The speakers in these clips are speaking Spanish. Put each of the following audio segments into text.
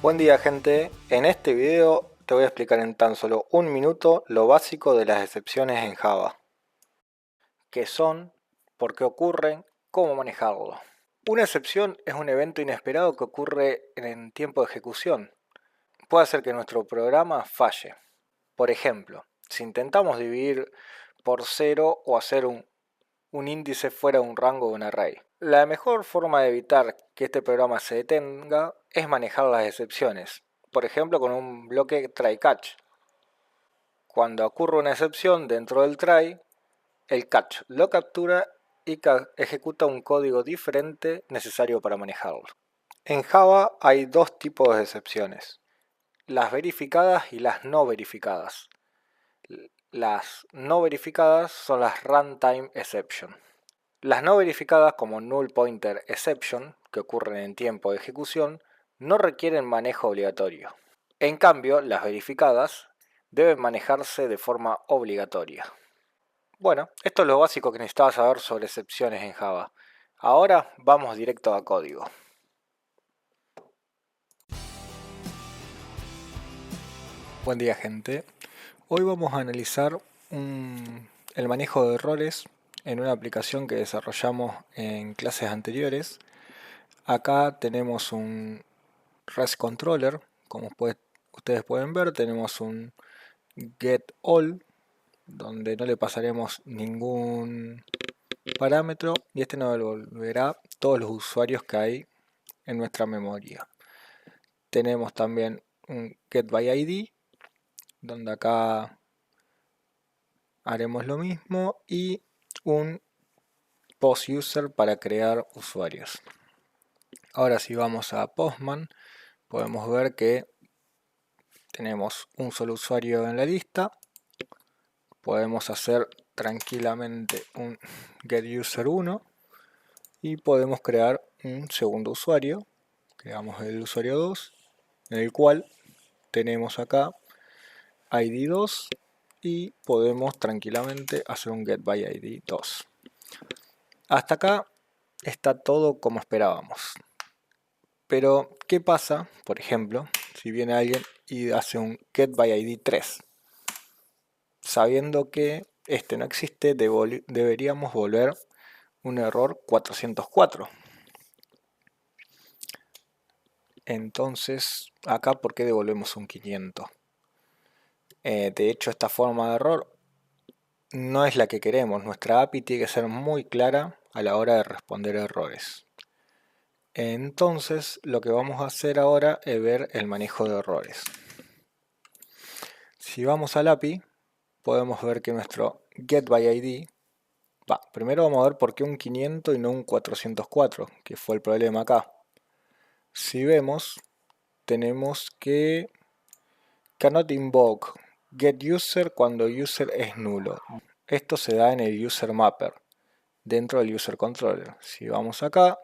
Buen día gente, en este video te voy a explicar en tan solo un minuto lo básico de las excepciones en Java. ¿Qué son? ¿Por qué ocurren? ¿Cómo manejarlo? Una excepción es un evento inesperado que ocurre en tiempo de ejecución. Puede hacer que nuestro programa falle. Por ejemplo, si intentamos dividir por 0 o hacer un índice fuera de un rango de un array. La mejor forma de evitar que este programa se detenga es manejar las excepciones, por ejemplo con un bloque try-catch. Cuando ocurre una excepción dentro del try, el catch lo captura y ejecuta un código diferente necesario para manejarlo. En Java hay dos tipos de excepciones, las verificadas y las no verificadas. Las no verificadas son las runtime exception. Las no verificadas como null pointer exception, que ocurren en tiempo de ejecución, no requieren manejo obligatorio. En cambio, las verificadas deben manejarse de forma obligatoria. Bueno, esto es lo básico que necesitabas saber sobre excepciones en Java. Ahora vamos directo a código. Buen día gente. Hoy vamos a analizar el manejo de errores en una aplicación que desarrollamos en clases anteriores. Acá tenemos un REST controller, como ustedes pueden ver, tenemos un getAll, donde no le pasaremos ningún parámetro y este nos devolverá todos los usuarios que hay en nuestra memoria. Tenemos también un getById, donde acá haremos lo mismo, y un postUser para crear usuarios. Ahora si vamos a Postman, podemos ver que tenemos un solo usuario en la lista. Podemos hacer tranquilamente un getUser1 y podemos crear un segundo usuario. Creamos el usuario 2, en el cual tenemos acá id2 y podemos tranquilamente hacer un getById2. Hasta acá está todo como esperábamos. Pero, ¿qué pasa, por ejemplo, si viene alguien y hace un getById3? Sabiendo que este no existe, deberíamos volver un error 404. Entonces, acá, ¿por qué devolvemos un 500? De hecho, esta forma de error no es la que queremos. Nuestra API tiene que ser muy clara a la hora de responder errores. Entonces, lo que vamos a hacer ahora es ver el manejo de errores. Si vamos al API, podemos ver que nuestro getById, primero vamos a ver por qué un 500 y no un 404, que fue el problema acá. Si vemos, tenemos que cannot invoke getUser cuando user es nulo. Esto se da en el user mapper, dentro del user controller. Si vamos acá,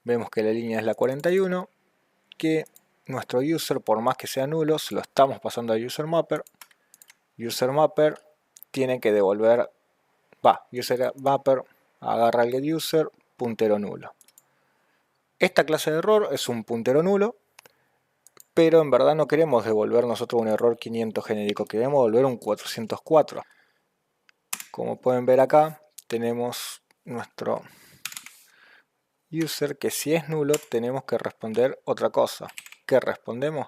vemos que la línea es la 41, que nuestro user, por más que sea nulo, se lo estamos pasando al user mapper. User mapper tiene que devolver, user mapper agarra el getUser, puntero nulo. Esta clase de error es un puntero nulo, pero en verdad no queremos devolver nosotros un error 500 genérico, queremos devolver un 404. Como pueden ver acá, tenemos nuestro user que si es nulo tenemos que responder otra cosa. ¿Qué respondemos?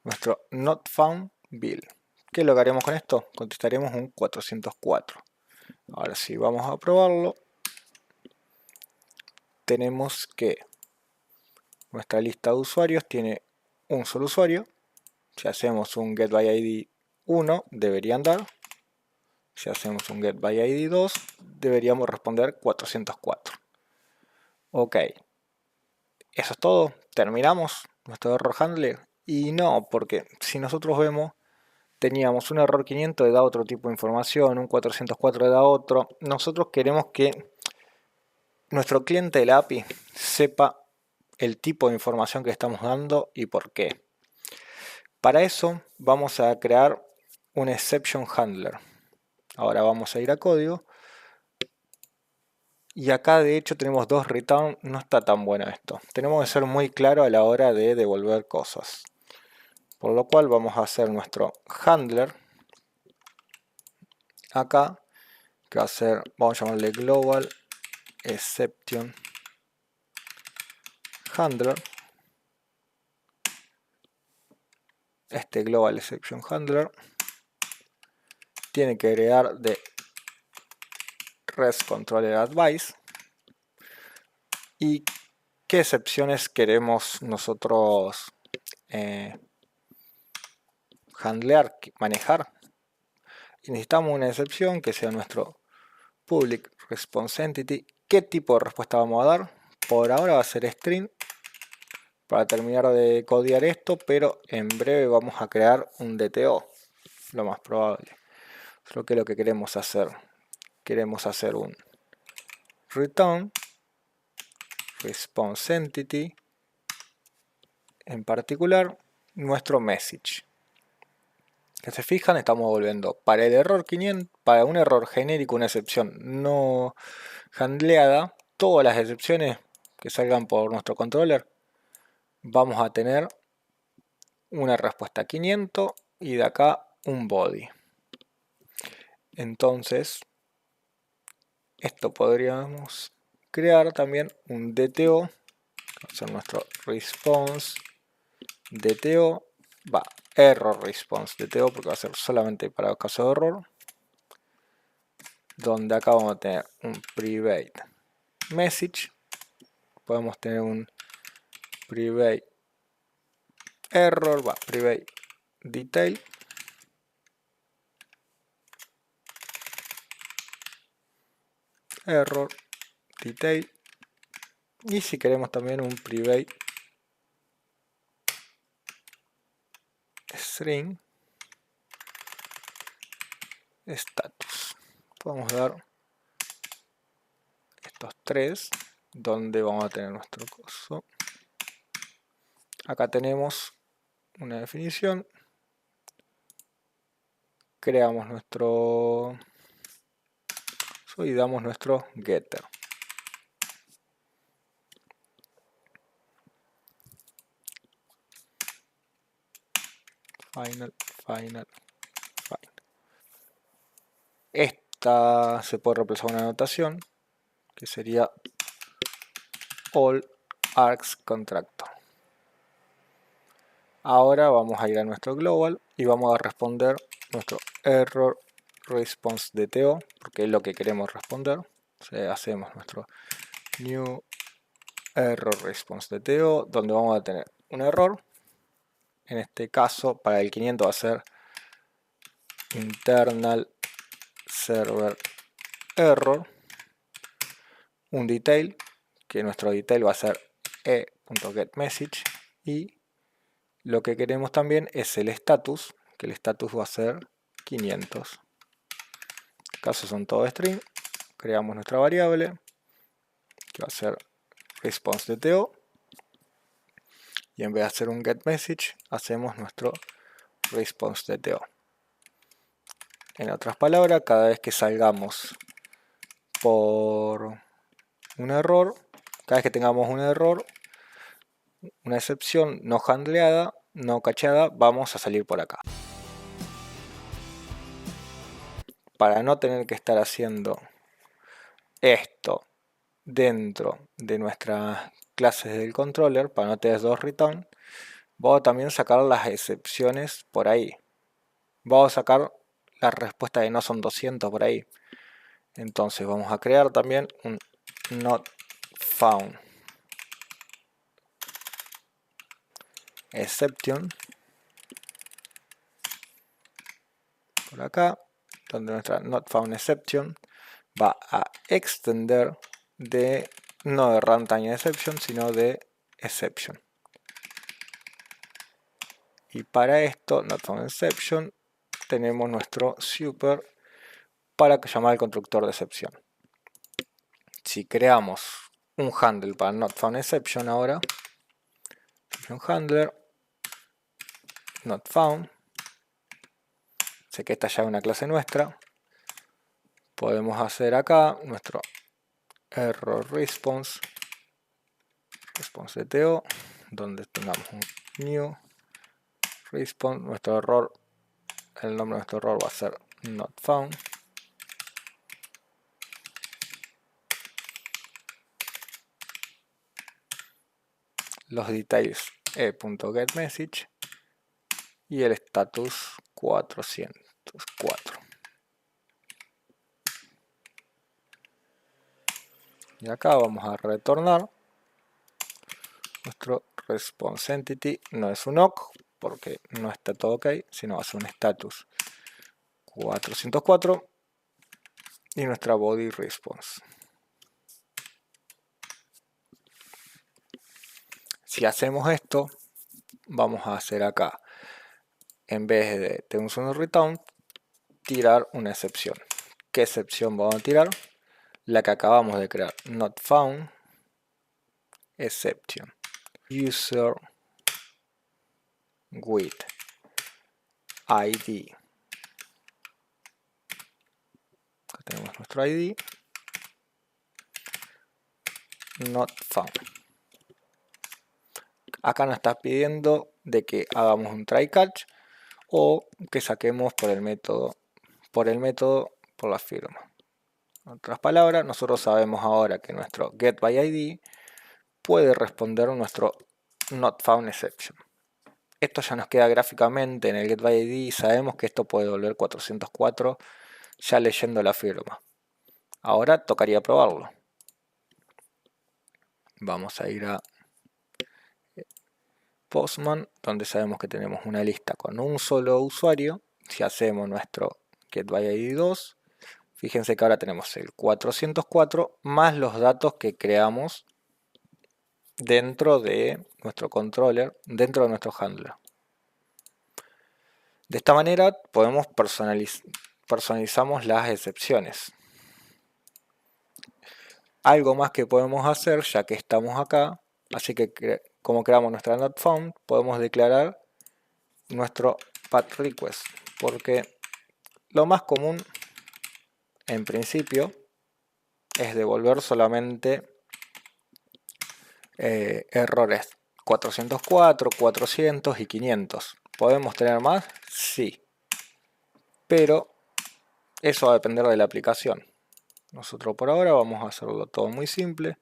Nuestro not found bill. ¿Qué es lo que haremos con esto? Contestaremos un 404. Ahora si vamos a probarlo, tenemos que nuestra lista de usuarios tiene un solo usuario. Si hacemos un getById 1 debería andar. Si hacemos un getById 2 deberíamos responder 404. Ok, eso es todo, terminamos nuestro error handler. Y no, porque si nosotros vemos, teníamos un error 500 de da otro tipo de información, un 404 de da otro. Nosotros queremos que nuestro cliente de la API sepa el tipo de información que estamos dando y por qué. Para eso vamos a crear un exception handler. Ahora vamos a ir a código Y acá de hecho tenemos dos return, no está tan bueno esto. Tenemos que ser muy claro a la hora de devolver cosas. Por lo cual vamos a hacer nuestro handler acá, que va a ser, vamos a llamarle global exception handler. Este global exception handler tiene que agregar de REST controller advice y qué excepciones queremos nosotros handlear, manejar. Y necesitamos una excepción que sea nuestro public response entity. ¿Qué tipo de respuesta vamos a dar? Por ahora va a ser string para terminar de codear esto, pero en breve vamos a crear un DTO, lo más probable. Creo que es lo que queremos hacer. Queremos hacer un return response entity, en particular nuestro message. Que se fijan, estamos volviendo para el error 500, para un error genérico, una excepción no handleada, todas las excepciones que salgan por nuestro controller, vamos a tener una respuesta 500 y de acá un body. Entonces, esto podríamos crear también un DTO, va a ser nuestro response DTO, error response DTO, porque va a ser solamente para caso de error, donde acá vamos a tener un private message, podemos tener un private error, private detail, error detail, y si queremos también un private string status. Podemos dar estos tres, donde vamos a tener nuestro coso. Acá tenemos una definición, creamos nuestro y damos nuestro getter. Final. Esta se puede reemplazar una anotación que sería all args contractor. Ahora vamos a ir a nuestro global y vamos a responder nuestro error response DTO, porque es lo que queremos responder. O sea, hacemos nuestro new error response DTO, donde vamos a tener un error. En este caso, para el 500 va a ser internal server error, un detail, que nuestro detail va a ser e.getMessage, y lo que queremos también es el status, que el status va a ser 500. En este caso son todo string, creamos nuestra variable, que va a ser response DTO, y en vez de hacer un getMessage, hacemos nuestro response DTO. En otras palabras, cada vez que salgamos por un error, cada vez que tengamos un error, una excepción no handleada, no cacheada, vamos a salir por acá. Para no tener que estar haciendo esto dentro de nuestras clases del controller, para no tener dos return, voy a también sacar las excepciones por ahí. Voy a sacar la respuesta de no son 200 por ahí. Entonces vamos a crear también un not found exception por acá, donde nuestra not found exception va a extender de no de runtime exception, sino de exception. Y para esto, not found exception, tenemos nuestro super para llamar al constructor de excepción. Si creamos un handle para not found exception ahora, un handler not found, sé que esta ya es una clase nuestra, podemos hacer acá nuestro error response DTO, donde tengamos un new response. Nuestro error, el nombre de nuestro error va a ser not found. Los details e.getMessage y el status 404. Y acá vamos a retornar nuestro response entity. No es un awk porque no está todo ok, sino va a ser un status 404 y nuestra body response. Si hacemos esto, vamos a hacer acá, en vez de tener un solo return, tirar una excepción. ¿Qué excepción vamos a tirar? La que acabamos de crear, not found exception. User with ID. Acá tenemos nuestro ID. Not found. Acá nos está pidiendo de que hagamos un try catch o que saquemos por el método por la firma. En otras palabras, nosotros sabemos ahora que nuestro getById puede responder nuestro not found exception. Esto ya nos queda gráficamente en el getById y sabemos que esto puede devolver 404 ya leyendo la firma. Ahora tocaría probarlo. Vamos a ir a Postman, donde sabemos que tenemos una lista con un solo usuario. Si hacemos nuestro getById 2, fíjense que ahora tenemos el 404 más los datos que creamos dentro de nuestro controller, dentro de nuestro handler. De esta manera podemos personalizamos las excepciones. Algo más que podemos hacer, ya que estamos acá, así que como creamos nuestra not found, podemos declarar nuestro path request, porque lo más común en principio es devolver solamente errores 404, 400 y 500. ¿Podemos tener más? Sí, pero eso va a depender de la aplicación. Nosotros por ahora vamos a hacerlo todo muy simple.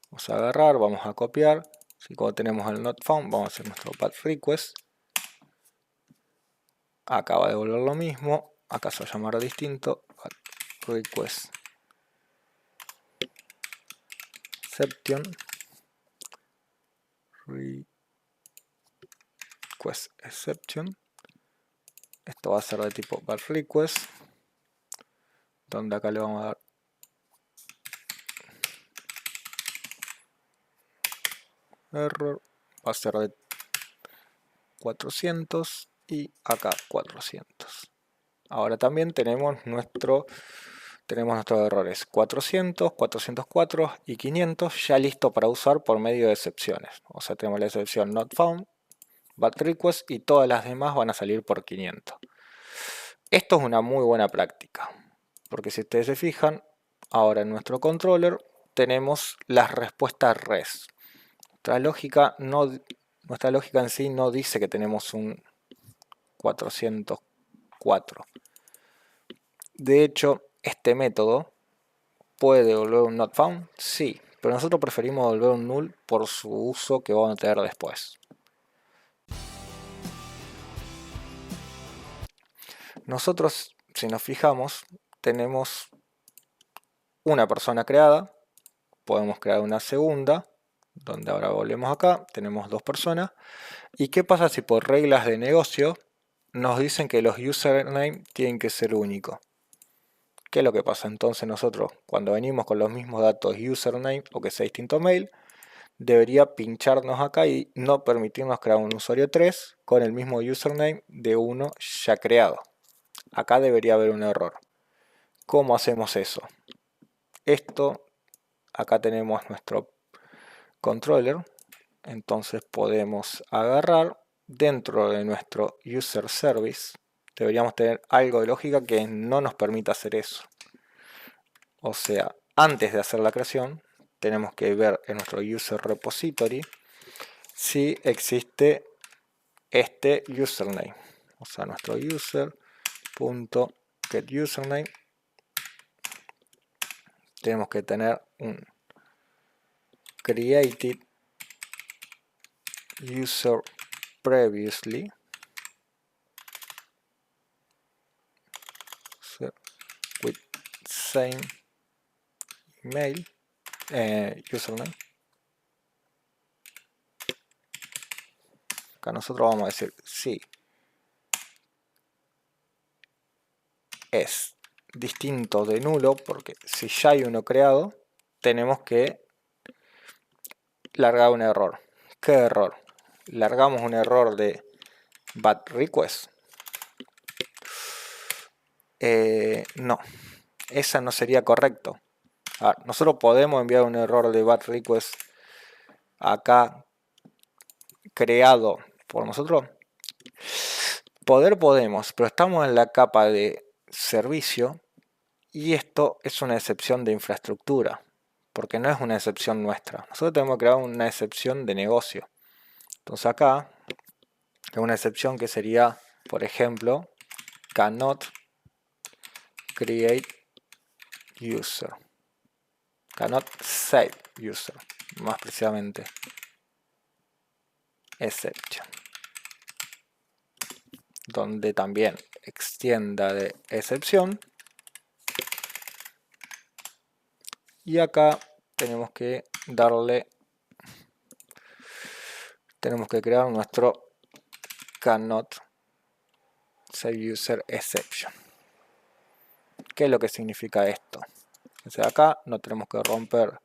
Vamos a agarrar, vamos a copiar. Si cuando tenemos el not found, vamos a hacer nuestro path request. Acá va a devolver lo mismo. Acá se va a llamar distinto. Path request exception. Request exception. Esto va a ser de tipo path request, donde acá le vamos a dar error, va a ser de 400 y acá 400. Ahora también tenemos nuestros errores 400, 404 y 500 ya listo para usar por medio de excepciones. O sea, tenemos la excepción not found, path request y todas las demás van a salir por 500. Esto es una muy buena práctica, porque si ustedes se fijan, ahora en nuestro controller tenemos las respuestas REST. Nuestra lógica en sí no dice que tenemos un 404. De hecho, este método puede devolver un not found, sí, pero nosotros preferimos devolver un null por su uso que vamos a tener después. Nosotros, si nos fijamos, tenemos una persona creada, podemos crear una segunda, donde ahora volvemos acá, tenemos dos personas. ¿Y qué pasa si por reglas de negocio nos dicen que los username tienen que ser únicos? ¿Qué es lo que pasa? Entonces nosotros, cuando venimos con los mismos datos username o que sea distinto mail, debería pincharnos acá y no permitirnos crear un usuario 3 con el mismo username de uno ya creado. Acá debería haber un error. ¿Cómo hacemos eso? Acá tenemos nuestro controller, entonces podemos agarrar dentro de nuestro user service. Deberíamos tener algo de lógica que no nos permita hacer eso. O sea, antes de hacer la creación, tenemos que ver en nuestro user repository si existe este username. O sea, nuestro user.getUsername, tenemos que tener un created user previously with same email username. Acá nosotros vamos a decir si es distinto de nulo, porque si ya hay uno creado, tenemos que largar un error. ¿Qué error? Largamos un error de bad request. No, esa no sería correcto. Nosotros podemos enviar un error de bad request acá creado por nosotros. Podemos, pero estamos en la capa de servicio y esto es una excepción de infraestructura, porque no es una excepción nuestra. Nosotros tenemos que crear una excepción de negocio. Entonces acá es una excepción que sería, por ejemplo, cannot create user, cannot save user, más precisamente exception, donde también extienda de excepción. Y acá tenemos que crear nuestro cannot save user exception. ¿Qué es lo que significa esto? Entonces acá no tenemos que romper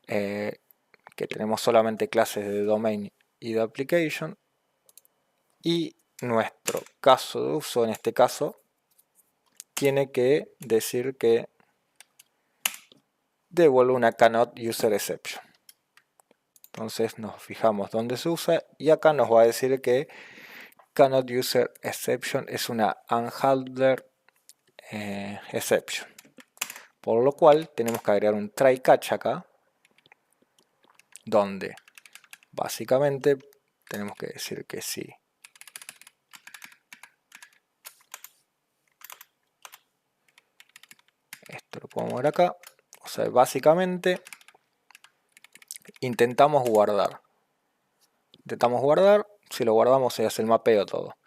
que tenemos solamente clases de domain y de application, y nuestro caso de uso en este caso tiene que decir que devuelve una cannot user exception. Entonces nos fijamos dónde se usa y acá nos va a decir que cannot user exception es una unhandler exception, por lo cual tenemos que agregar un try catch acá, donde básicamente tenemos que decir que sí. Esto lo podemos ver acá. O sea, básicamente intentamos guardar. Si lo guardamos se hace el mapeo todo.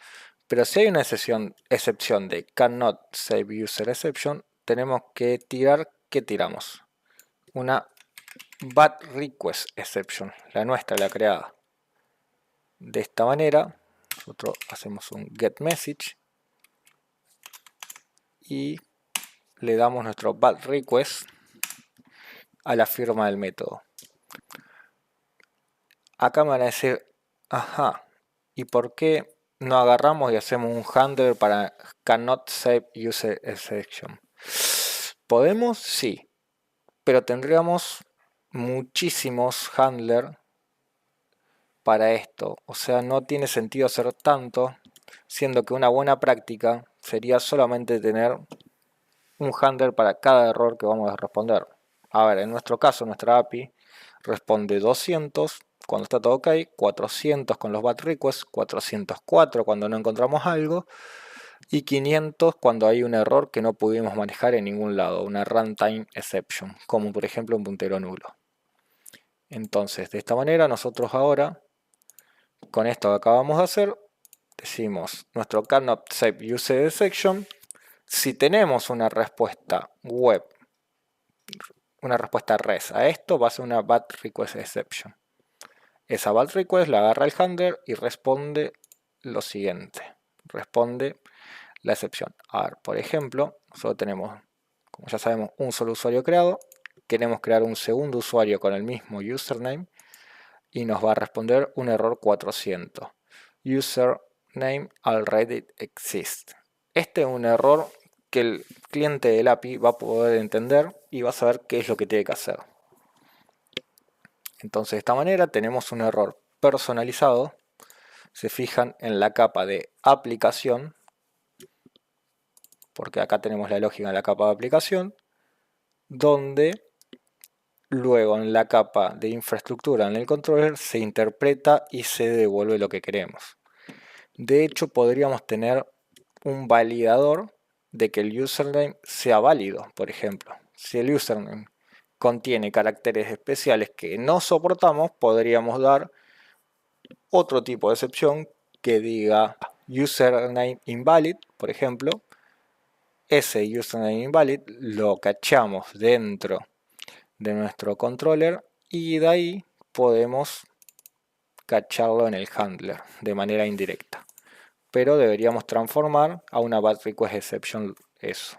Pero si hay una excepción de cannot save user exception, tenemos que tirar, ¿qué tiramos? Una bad request exception, la nuestra, la creada. De esta manera, nosotros hacemos un get message y le damos nuestro bad request a la firma del método. Acá me van a decir, ajá, ¿y por qué no agarramos y hacemos un handler para cannot save user exception? ¿Podemos? Sí, pero tendríamos muchísimos handlers para esto. O sea, no tiene sentido hacer tanto, siendo que una buena práctica sería solamente tener un handler para cada error que vamos a responder. A ver, en nuestro caso, nuestra API responde 200 cuando está todo ok, 400 con los bad requests, 404 cuando no encontramos algo y 500 cuando hay un error que no pudimos manejar en ningún lado, una runtime exception, como por ejemplo un puntero nulo. Entonces, de esta manera nosotros ahora, con esto que acabamos de hacer, decimos nuestro cannot save user exception. Si tenemos una respuesta web, una respuesta res a esto, va a ser una bad request exception. Esa bad request la agarra el handler y responde lo siguiente. Responde la excepción. A ver, por ejemplo, nosotros tenemos, como ya sabemos, un solo usuario creado. Queremos crear un segundo usuario con el mismo username y nos va a responder un error 400. Username already exists. Este es un error que el cliente del API va a poder entender y va a saber qué es lo que tiene que hacer. Entonces, de esta manera tenemos un error personalizado. Se fijan en la capa de aplicación, porque acá tenemos la lógica en la capa de aplicación. donde luego en la capa de infraestructura en el controller se interpreta y se devuelve lo que queremos. De hecho, podríamos tener un validador de que el username sea válido, por ejemplo. Si el username contiene caracteres especiales que no soportamos, podríamos dar otro tipo de excepción que diga username invalid, por ejemplo. Ese username invalid lo cachamos dentro de nuestro controller y de ahí podemos cacharlo en el handler de manera indirecta. Pero deberíamos transformar a una bad request exception eso.